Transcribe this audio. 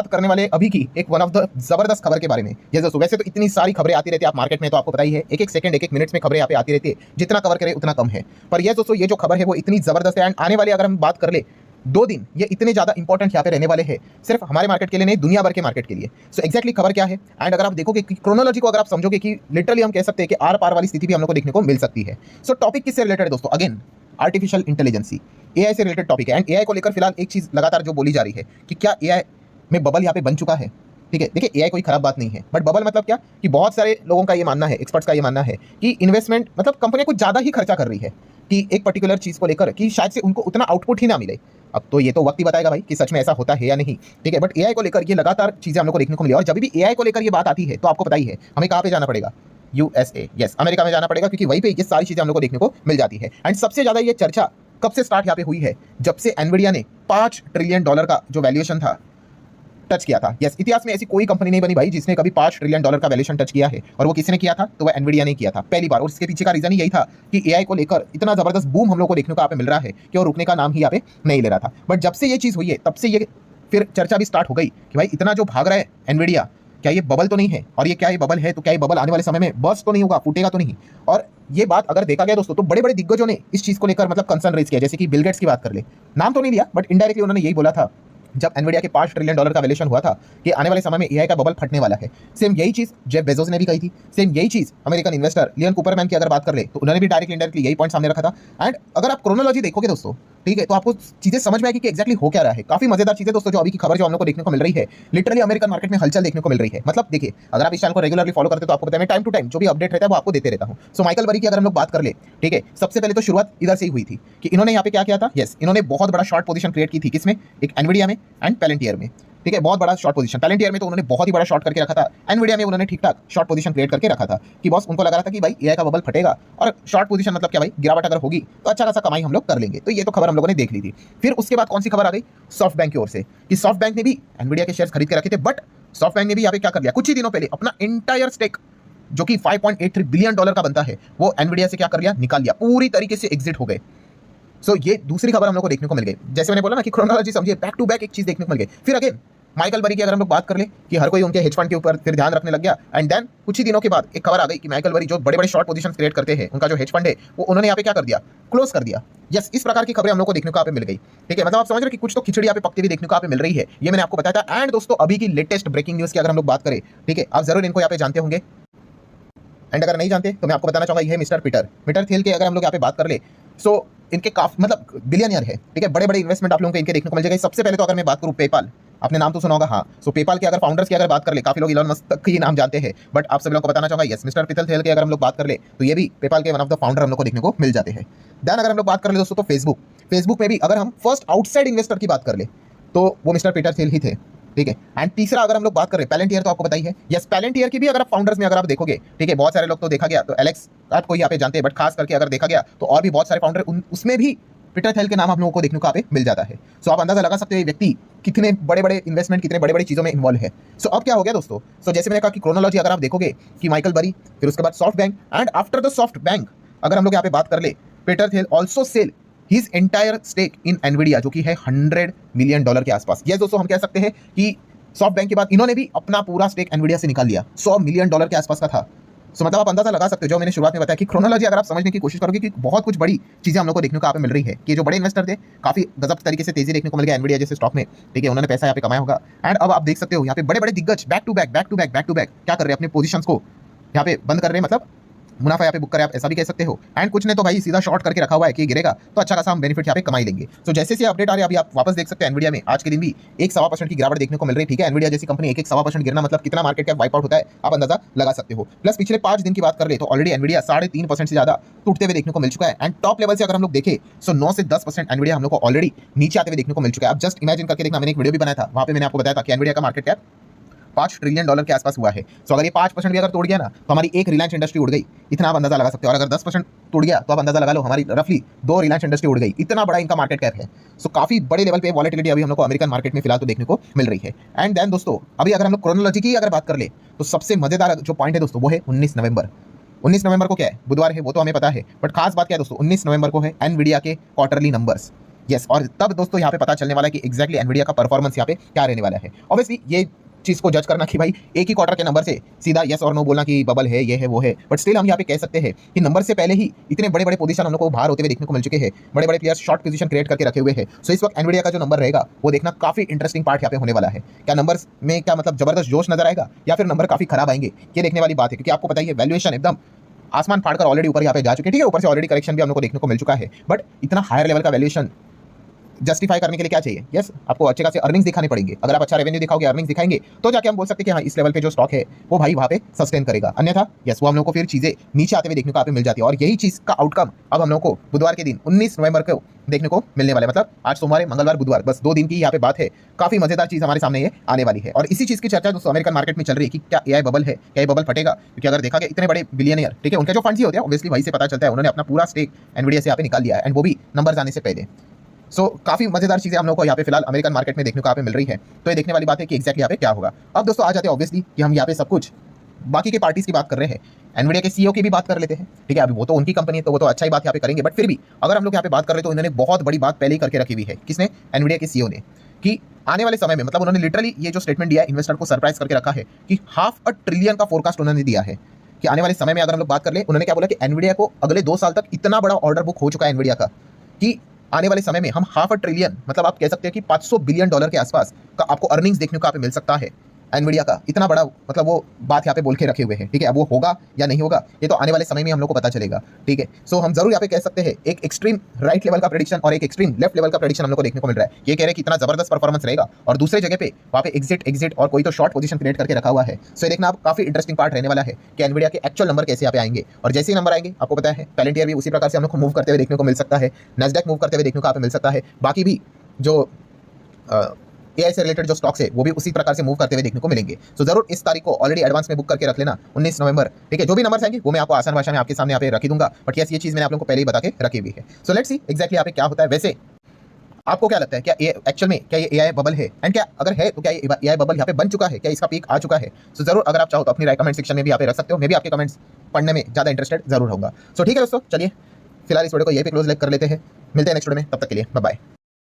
बात करने वाले अभी की एक वन ऑफ द जबरदस्त खबर के बारे में। ये दोस्तों वैसे तो इतनी सारी खबरें आती रहती है आप मार्केट में, तो आपको पता ही है एक एक सेकंड एक एक मिनट में खबरें यहाँ पे आती रहती है, जितना कवर करे उतना कम है। पर ये दोस्तों ये जो खबर है वो इतनी जबरदस्त है एंड आने वाली अगर हम बात कर ले 2 दिन ये इतने ज्यादा इंपॉर्टेंट यहाँ पे रहने वाले हैं, सिर्फ हमारे मार्केट के लिए नहीं दुनिया भर के मार्केट के लिए। सो एक्जैक्टली खबर क्या है एंड अगर आप देखोगे कि क्रोनोलॉजी को अगर आप समझोगे कि लिटरली हम कह सकते हैं कि आर पार वाली स्थिति भी हम लोग को देखने को मिल सकती है। सो टॉपिक किससे रिलेटेड है दोस्तों? अगेन आर्टिफिशियल इंटेलिजेंसी, एआई से रिलेटेड टॉपिक है एंड एआई को लेकर फिलहाल एक चीज लगातार जो बोली जा रही है कि क्या एआई में बबल यहाँ पे बन चुका है। ठीक है, देखिए एआई कोई खराब बात नहीं है, बट बबल मतलब क्या कि बहुत सारे लोगों का ये मानना है, एक्सपर्ट्स का ये मानना है कि इन्वेस्टमेंट मतलब कंपनियां कुछ ज्यादा ही खर्चा कर रही है कि एक पर्टिकुलर चीज को लेकर कि शायद से उनको उतना आउटपुट ही ना मिले। अब तो ये तो वक्त ही बताएगा भाई कि सच में ऐसा होता है या नहीं। ठीक है, बट एआई को लेकर ये लगातार चीजें हम लोग को देखने को मिली और जब भी एआई को लेकर ये बात आती है तो आपको पता ही है हमें कहाँ पे जाना पड़ेगा, यूएसए, यस अमेरिका में जाना पड़ेगा, क्योंकि वहीं पे ये सारी चीजें हम लोग को देखने को मिल जाती है। एंड सबसे ज्यादा ये चर्चा कब से स्टार्ट यहाँ पे हुई है? जब से एनवीडिया ने $5 ट्रिलियन का जो वैल्यूएशन था टच किया था। यस, इतिहास में ऐसी कोई कंपनी नहीं बनी भाई जिसने कभी $5 ट्रिलियन का वैल्यूएशन टच किया है, और वो किसने किया था? तो वो एनवीडिया ने किया था पहली बार। और इसके पीछे का रीजन ही यही था कि एआई को लेकर इतना जबरदस्त बूम हम लोग को देखने को यहाँ पे मिल रहा है कि वो रुकने का नाम ही यहाँ पे नहीं ले रहा था। बट जब से ये चीज हुई है तब से ये फिर चर्चा भी स्टार्ट हो गई कि भाई इतना जो भाग रहा है एनवीडिया, क्या ये बबल तो नहीं है? और ये क्या ये बबल है तो क्या ये बबल आने वाले समय में बर्स्ट तो नहीं होगा, फूटेगा तो नहीं? और ये बात अगर देखा गया दोस्तों तो बड़े बड़े दिग्गजों ने इस चीज को लेकर मतलब कंसर्न रेज किया, जैसे कि बिल गेट्स की बात कर ले, नाम तो नहीं लिया बट इनडायरेक्टली उन्होंने यही बोला था जब एनवीडिया के $5 ट्रिलियन का वैल्यूएशन हुआ था कि आने वाले समय में एआई का बबल फटने वाला है। सेम यही चीज जेफ बेजोस ने भी कही थी, सेम यही चीज अमेरिकन इन्वेस्टर लियन कूपरमैन की अगर बात कर ले तो उन्होंने भी डायरेक्टली इनडायरेक्टली यही पॉइंट सामने रखा था। एंड अगर आप क्रोनोलॉजी देखोगे दोस्तों, ठीक है, तो आपको चीजें समझ में आएगी कि एक्जैक्टली हो क्या रहा है। काफी मजेदार चीजें दोस्तों जो अभी की खबर जो हम लोग को देखने को मिल रही है, लिटरली अमेरिकन मार्केट में हलचल देखने को मिल रही है। मतलब देखिए अगर आप इस चैनल को रेगुलरली फॉलो करते हो तो आपको पता है मैं टाइम टू टाइम जो भी अपडेट रहता है वो आपको देते रहता हूं। सो माइकल बरी की अगर हम लोग बात कर ले, ठीक है, सबसे पहले तो शुरुआत इधर से ही हुई थी कि इन्होंने यहाँ पे क्या किया था, यस इन्होंने बहुत बड़ा शॉर्ट पोजीशन क्रिएट की थी, किसमें? एक एनवीडिया में एंड पैलेंटियर में। ठीक है, बहुत बड़ा शॉर्ट पोजीशन। पैलेंटियर में तो उन्होंने बहुत ही बड़ा शॉर्ट करके रखा था, एनवीडिया में उन्होंने ठीक ठाक शॉर्ट पोजीशन क्रिएट करके रखा था कि बॉस उनको लगा रहा था कि भाई एआई का बबल फटेगा और शॉर्ट पोजीशन मतलब क्या भाई, गिरावट अगर होगी तो अच्छा खासा कमाई हम लोग कर लेंगे। तो ये तो खबर हम लोगों ने देख ली थी। फिर उसके बाद कौन सी खबर आ गई? सॉफ्ट बैंक की ओर से कि सॉफ्ट बैंक ने भी एनवीडिया के शेयर्स खरीद के रखे थे, बट सॉफ्ट बैंक ने भी यहाँ पे क्या कर लिया, कुछ ही दिनों पहले अपना एंटायर स्टेक जो कि $5.83 बिलियन का बनता है वो एनवीडिया से क्या कर लिया, निकाल लिया, पूरी तरीके से एग्जिट हो गए। सो ये दूसरी खबर हम लोग को देखने को मिल गई। जैसे मैंने बोला ना कि क्रोनोलॉजी समझिए, बैक टू बैक एक चीज देखने को मिल गई। फिर अगेन माइकल बरी की अगर हम लोग बात कर ले कि हर कोई उनके हेज फंड के ऊपर फिर ध्यान रखने लग गया, एंड देन कुछ ही दिनों के बाद एक खबर आ गई कि माइकल बरी जो बड़े बड़े शॉर्ट पोजीशंस क्रिएट करते हैं, उनका जो हेज फंड है वो उन्होंने यहाँ पे क्या कर दिया, क्लोज कर दिया। यस, इस प्रकार की खबरें हम लोग को देखने को यहाँ पे मिल गई। ठीक है, मतलब आप समझ रहे हैं कि कुछ तो खिचड़ी यहाँ पे पकती हुई देखने को यहाँ पे मिल रही है, ये मैंने आपको बताया था। एंड दोस्तों अभी की लेटेस्ट ब्रेकिंग न्यूज की अगर हम लोग बात करें, ठीक है, आप जरूर इनको यहाँ पे जानते होंगे, एंड अगर नहीं जानते तो मैं आपको बताना चाहूंगा ये है मिस्टर पीटर थिल के अगर हम लोग यहाँ पे बात कर ले, सो इनके काफी मतलब बिलियनियर है। ठीक है, बड़े बड़े इन्वेस्टमेंट आप लोगों को इनके देखने को मिल जाएगा। सबसे पहले तो अगर मैं बात करूँ पेपाल, आपने नाम तो सुना होगा, हाँ। सो पेपाल के अगर फाउंडर्स की अगर बात कर ले, काफी लोग इलॉन मस्क तक ही नाम जानते हैं, बट आप सभी लोगों को बताना चाहूंगा यस मिस्टर पीटर थिल के अगर हम लोग बात कर ले तो ये भी पेपाल के वन ऑफ द फाउंडर हम लोग को देखने को मिल जाते हैं। देन अगर हम लोग बात कर ले दोस्तों तो फेसबुक में भी अगर हम फर्स्ट आउटसाइड इन्वेस्टर की बात कर ले तो वो मिस्टर पीटर थिल ही थे। ठीक है, एंड तीसरा अगर हम लोग बात करें पैलेंटियर, तो आपको पता ही है, यस पैलेंटियर की भी अगर आप फाउंडर्स में अगर आप देखोगे, ठीक है, बहुत सारे लोग तो देखा गया तो एलेक्स को यहाँ पे जानते हैं, बट खास करके अगर देखा गया तो और भी बहुत सारे फाउंडर उसमें भी पीटर थिल के नाम हम लोगों को देखने को यहाँ पे मिल जाता है। सो आप अंदाजा लगा सकते हो ये व्यक्ति कितने बड़े बड़े इन्वेस्टमेंट, कितने बड़े बड़े चीजों में इन्वॉल्व है। सो अब क्या हो गया दोस्तों, सो जैसे मैंने कहा कि क्रोनोलॉजी अगर आप देखोगे कि माइकल बरी, फिर उसके बाद SoftBank, and after the SoftBank अगर हम लोग यहाँ पे बात कर ले, Peter Thiel also sell his entire stake in Nvidia जो कि है $100 मिलियन के आसपास। यस दोस्तों, हम कह सकते हैं कि सॉफ्ट बैंक के बाद इन्होंने भी अपना पूरा स्टेक एनवीडिया से निकाल लिया, $100 मिलियन के आसपास का था। सो मतलब आप अंदाजा लगा सकते हो, जो मैंने शुरुआत में बताया कि क्रोनोलॉजी अगर आप समझने की कोशिश करोगे कि बहुत कुछ बड़ी चीजें हम लोग को देखने को यहाँ पे मिल रही है कि जो बड़े इन्वेस्टर थे काफी गजब तरीके से तेजी देखने को मिल गया एनवीडिया जैसे स्टॉक में। ठीक है, उन्होंने पैसा यहाँ पे कमाया होगा। एंड अब आप देख सकते हो यहाँ पे बड़े बड़े दिग्गज बैक टू बैक क्या कर रहे हैं, अपने पोजीशंस को यहाँ पे बंद कर रहे हैं, मतलब मुनाफा यहाँ पे बुक करें, आप ऐसा भी कह सकते हो। एंड कुछ ने तो भाई सीधा शॉर्ट करके रखा हुआ है कि गिरेगा तो अच्छा खासा हम बेनिफिट यहाँ पे कमाई लेंगे। सो जैसे से अपडेट आ रही है, अभी आप वापस देख सकते हैं एनवीडिया में आज के दिन भी 1.25% की गिरावट देखने को मिल रही है। ठीक है, एनवीडिया जैसी कंपनी 1.25% गिरना मतलब कितना मार्केट कैप वाइप आउट होता है आप अंदाजा लगा सकते हो। प्लस पिछले 5 दिन की बात कर ले तो ऑलरेडी एनवीडिया 3.5% से ज्यादा टूटते हुए देखने को मिल चुका है। एंड टॉप लेवल से अगर हम लोग देखें सो 9 से 10% एनवीडिया हम लोग को ऑलरेडी नीचे आते हुए देखने को मिल चुका है। आप जस्ट इमेजिन करके देखना, मैंने एक वीडियो भी बनाया था, वहां पे मैंने आपको बताया था कि एनवीडिया का मार्केट कैप $5 ट्रिलियन के आसपास हुआ है। सो अगर ये 5% भी अगर तोड़ गया ना तो हमारी एक रिलायंस इंडस्ट्री उड़ गई, इतना आप अंदाजा लगा सकते हो। और अगर 10% टूट गया तो आप अंदाजा लगा लो हमारी रफली 2 रिलायंस इंडस्ट्री उड़ गई, इतना बड़ा इनका मार्केट कैप है। सो काफी बड़े लेवल पे वॉलेटिलिटी अभी हम लोग को अमेरिकन मार्केट में फिलहाल तो देखने को मिल रही है। एंड देन दोस्तों अभी अगर हम लोग क्रोनोलॉजी की अगर बात कर ले तो सबसे मजेदार जो पॉइंट है दोस्तों वो है 19 नवंबर को क्या है, बुधवार है वो तो हमें पता है, बट खास बात क्या है दोस्तों, 19 नवंबर को है एनवीडिया के क्वार्टरली नंबर्स। यस, और तब दोस्तों यहाँ पे पता चलने वाला है कि एग्जैक्टली एनवीडिया का परफॉर्मेंस यहाँ पे क्या रहने वाला है। ऑब्वियसली ये चीज़ को जज करना कि भाई एक ही क्वार्टर के नंबर से सीधा यस और नो बोलना कि बबल है, ये है, वो है, बट स्टिल हम यहाँ पे कह सकते हैं कि नंबर से पहले ही इतने बड़े बड़े पोजीशन हम लोग को बाहर होते हुए देखने को मिल चुके हैं, बड़े बड़े प्लेयर्स शॉर्ट पोजीशन क्रिएट करके रखे हुए हैं। सो इस वक्त एनवीडिया का जो नंबर रहेगा वो देखना काफी इंटरेस्टिंग पार्ट यहाँ पे होने वाला है। क्या नंबर्स में क्या मतलब जबरदस्त जोश नजर आएगा या फिर नंबर काफी खराब आएंगे, ये देखने वाली बात है, क्योंकि आपको पता ही है वैल्यूएशन एकदम आसमान फाड़कर ऑलरेडी ऊपर यहाँ पे जा चुके हैं। ठीक है, ऊपर से ऑलरेडी करेक्शन भी हम लोग को देखने को मिल चुका है, बट इतना हायर लेवल का वैल्यूएशन जस्टिफाई करने के लिए क्या चाहिए? यस, आपको अच्छे खासे अर्निंग्स दिखाने पड़ेंगे। अगर आप अच्छा रेवेन्यू दिखाओगे, अर्निंग्स दिखाएंगे, तो जाके हम बोल सकते हैं कि हाँ इस लेवल पे जो स्टॉक है वो भाई वहाँ पे सस्टेन करेगा। अन्यथा यस, वो हम लोग को फिर चीजें नीचे आते हुए देखने को यहाँ पे मिल जाती है। और यही चीज का आउटकम अब हम लोग को बुधवार के दिन 19 नवंबर को देखने को मिलने वाला है। मतलब आज सोमवार, मंगलवार, बुधवार, बस 2 दिन की यहाँ पे बात है। काफी मजेदार चीज हमारे सामने ये आने वाली है और इसी चीज की चर्चा दोस्तों अमेरिकन मार्केट में चल रही है कि क्या एआई बबल है, क्या ये बबल फटेगा? क्योंकि अगर देखा गया इतने बड़े बिलियनियर, ठीक है, उनके जो फंड्स ही होते हैं ऑब्वियसली वहीं से पता चलता है उन्होंने अपना पूरा स्टेक एनवीडिया से यहाँ पे निकाल लिया है, एंड वो भी नंबर्स आने से पहले। सो काफी मजेदार चीजें हम लोग को यहाँ पे फिलहाल अमेरिकन मार्केट में देखने को यहाँ पे मिल रही है। तो ये देखने वाली बात है कि एक्जैक्टली यहाँ पे क्या होगा। अब दोस्तों आ जाते हैं ऑब्वियसली कि हम यहाँ पे सब कुछ बाकी के पार्टीज की बात कर रहे हैं, एनवीडिया के सीईओ की भी बात कर लेते हैं। ठीक है, अभी वो तो उनकी कंपनी है तो वो तो अच्छा ही बात यहाँ पे करेंगे, बट फिर भी अगर हम लोग यहाँ पे बात कर रहे तो इन्होंने बहुत बड़ी बात पहले ही करके रखी हुई है। किसने? एनवीडिया के सीईओ ने, कि आने वाले समय में, मतलब उन्होंने लिटरली ये जो स्टेटमेंट दिया है इन्वेस्टर को सरप्राइज करके रखा है कि $500 बिलियन का फोरकास्ट उन्होंने दिया है कि आने वाले समय में अगर हम लोग बात कर ले, उन्होंने क्या बोला कि एनवीडिया को अगले 2 साल तक इतना बड़ा ऑर्डर बुक हो चुका है एनवीडिया का कि आने वाले समय में हम $500 बिलियन, मतलब आप कह सकते हैं कि $500 बिलियन के आसपास का आपको अर्निंग्स देखने को यहाँ पे मिल सकता है एनवीडिया का। इतना बड़ा मतलब वो बात यहाँ पे बोल के रखे हुए हैं। ठीक है, अब वो होगा या नहीं होगा ये तो आने वाले समय में हम लोग को पता चलेगा। ठीक है, सो हम जरूर यहाँ पे कह सकते हैं एक एक्सट्रीम राइट लेवल का प्रेडिक्शन और एक एक्सट्रीम लेफ्ट लेवल का प्रेडिक्शन हम लोग को देखने को मिल रहा है। ये कह रहे हैं कि इतना जबरदस्त परफॉर्मेंस रहेगा और दूसरे जगह पे वहाँ पे एग्जिट और कोई तो शॉर्ट पोजीशन क्रिएट करके रखा हुआ है। सो ये देखना आप काफी इंटरेस्टिंग पार्ट रहने वाला है कि एनवीडिया के एक्चुअल नंबर कैसे यहाँ पे आएंगे। और जैसे ही नंबर आएंगे आपको पता है पैलेंटियर भी उसी प्रकार से हम लोग को मूव करते हुए देखने को मिल सकता है, नैस्डैक मूव करते हुए देखने को यहाँ पे मिल सकता है, बाकी भी जो एआई से रिलेटेड जो स्टॉक्स है वो भी उसी प्रकार से मूव करते हुए देखने को मिलेंगे। सो जरूर इस तारीख को ऑलरेडी एडवांस में बुक करके रख लेना, 19 नवंबर। ठीक है, जो भी नंबर्स आएंगे वो मैं आपको आसान भाषा में आपके सामने यहाँ पे रख दूंगा, बट यस ये चीज मैंने आप लोगों को पहले ही बता के रखी हुई है। सो लेट्स सी एग्जैक्टली यहाँ पे क्या होता है। वैसे आपको क्या लगता है, क्या ये एक्चुअल में क्या ये एआई बबल है, एंड क्या अगर है तो क्या ये एआई बबल यहाँ पे बन चुका है, क्या इसका पीक आ चुका है? सो जरूर अगर आप चाहो तो अपनी राय कमेंट सेक्शन में भी यहाँ पे रख सकते हो। मैं भी आपके कमेंट्स पढ़ने में ज्यादा इंटरेस्टेड जरूर होगा। सो ठीक है दोस्तों, चलिए फिलहाल इस वीडियो को यहीं पे क्लोज कर लेते हैं। मिलते हैं नेक्स्ट वीडियो में, तब तक के लिए बाय बाय।